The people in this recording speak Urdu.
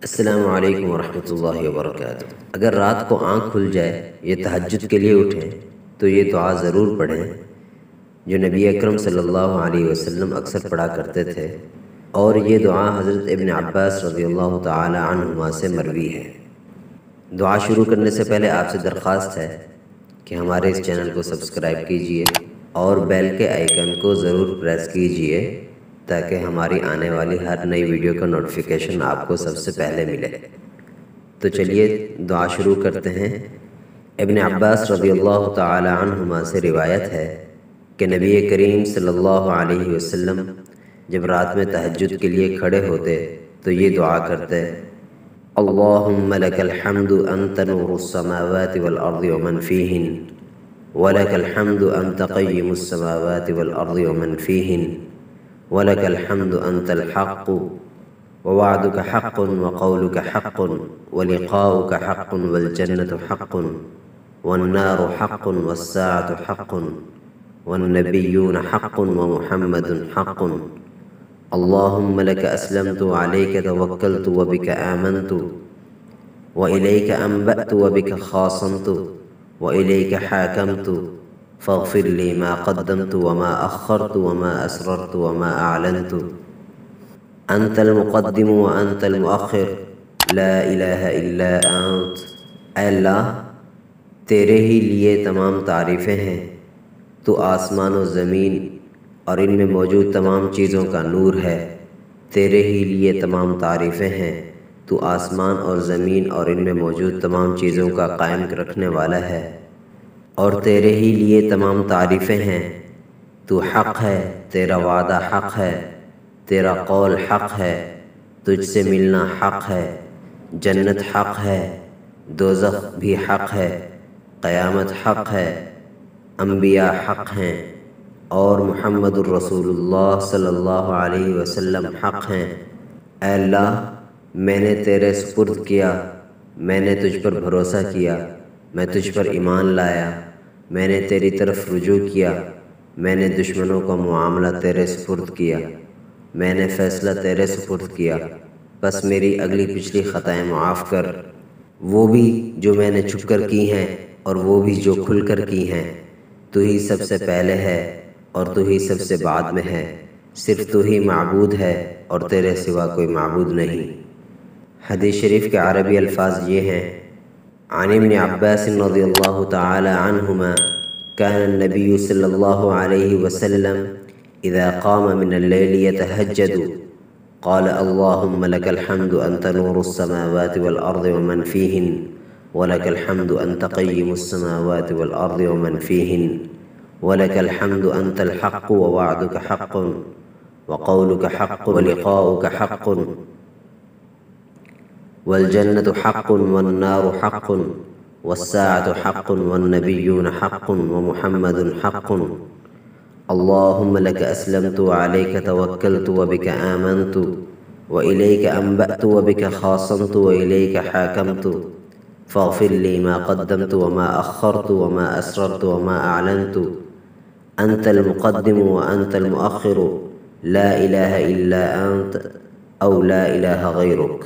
السلام علیکم ورحمۃ اللہ وبرکاتہ۔ اگر رات کو آنکھ کھل جائے یا تہجد کے لیے اٹھیں تو یہ دعا ضرور پڑھیں جو نبی اکرم صلی اللہ علیہ وسلم اکثر پڑھا کرتے تھے، اور یہ دعا حضرت ابن عباس رضی اللہ تعالی عنہما سے مروی ہے۔ دعا شروع کرنے سے پہلے آپ سے درخواست ہے کہ ہمارے اس چینل کو سبسکرائب کیجئے اور بیل کے آئیکن کو ضرور پریس کیجئے تاکہ ہماری آنے والی ہر نئی ویڈیو کا نوٹیفیکیشن آپ کو سب سے پہلے ملے۔ تو چلیے دعا شروع کرتے ہیں۔ ابن عباس رضی اللہ تعالی عنہما سے روایت ہے کہ نبی کریم صلی اللہ علیہ وسلم جب رات میں تہجد کے لیے کھڑے ہوتے تو یہ دعا کرتے: اللہم لک الحمد انت نور السماوات والارض ومن فیہن، ولک الحمد انت قیم السماوات والارض ومن فیہن، ولک الحمد انت الحق ووعدک حق وقولک حق ولقاؤک حق والجنة حق والنار حق والساعة حق والنبیون حق ومحمد حق، اللہم لک اسلمت وعلیک توکلت وبک آمنت وإلیک انبأت وبک خاصمت وإلیک حاکمت فاغفر لی ما قدمت وما أخرت وما أسررت وما أعلنت، أنت المقدم وأنت المؤخر لا إله إلا أنت۔ اے اللہ، تیرے ہی لیے تمام تعریفیں ہیں، تو آسمان و زمین اور ان میں موجود تمام چیزوں کا نور ہے۔ تیرے ہی لیے تمام تعریفیں ہیں، تو آسمان اور زمین اور ان میں موجود تمام چیزوں کا قائم رکھنے والا ہے، اور تیرے ہی لیے تمام تعریفیں ہیں۔ تو حق ہے، تیرا وعدہ حق ہے، تیرا قول حق ہے، تجھ سے ملنا حق ہے، جنت حق ہے، دوزخ بھی حق ہے، قیامت حق ہے، انبیاء حق ہیں، اور محمد الرسول اللہ صلی اللہ علیہ وسلم حق ہیں۔ اے اللہ، میں نے تیرے سپرد کیا، میں نے تجھ پر بھروسہ کیا، میں تجھ پر ایمان لایا، میں نے تیری طرف رجوع کیا، میں نے دشمنوں کا معاملہ تیرے سپرد کیا، میں نے فیصلہ تیرے سپرد کیا، بس میری اگلی پچھلی خطائیں معاف کر، وہ بھی جو میں نے چھپ کر کی ہیں اور وہ بھی جو کھل کر کی ہیں۔ تو ہی سب سے پہلے ہے اور تو ہی سب سے بعد میں ہے، صرف تو ہی معبود ہے اور تیرے سوا کوئی معبود نہیں۔ حدیث شریف کے عربی الفاظ یہ ہیں: عن ابن عباس رضی اللہ تعالی عنہما كان النبي صلی اللہ علیہ وسلم اذا قام من اللیل يتہجد قال اللهم لك الحمد أنت نور السماوات والأرض ومن فيهن، ولك الحمد أنت قيم السماوات والأرض ومن فيهن، ولك الحمد أنت الحق ووعدك حق وقولك حق ولقاؤك حق والجنة حق والنار حق والساعة حق والنبيون حق ومحمد حق، اللهم لك أسلمت وعليك توكلت وبك آمنت وإليك أنبأت وبك خاصمت وإليك حاكمت فاغفر لي ما قدمت وما أخرت وما أسررت وما أعلنت، أنت المقدم وأنت المؤخر لا إله إلا أنت أو لا إله غيرك۔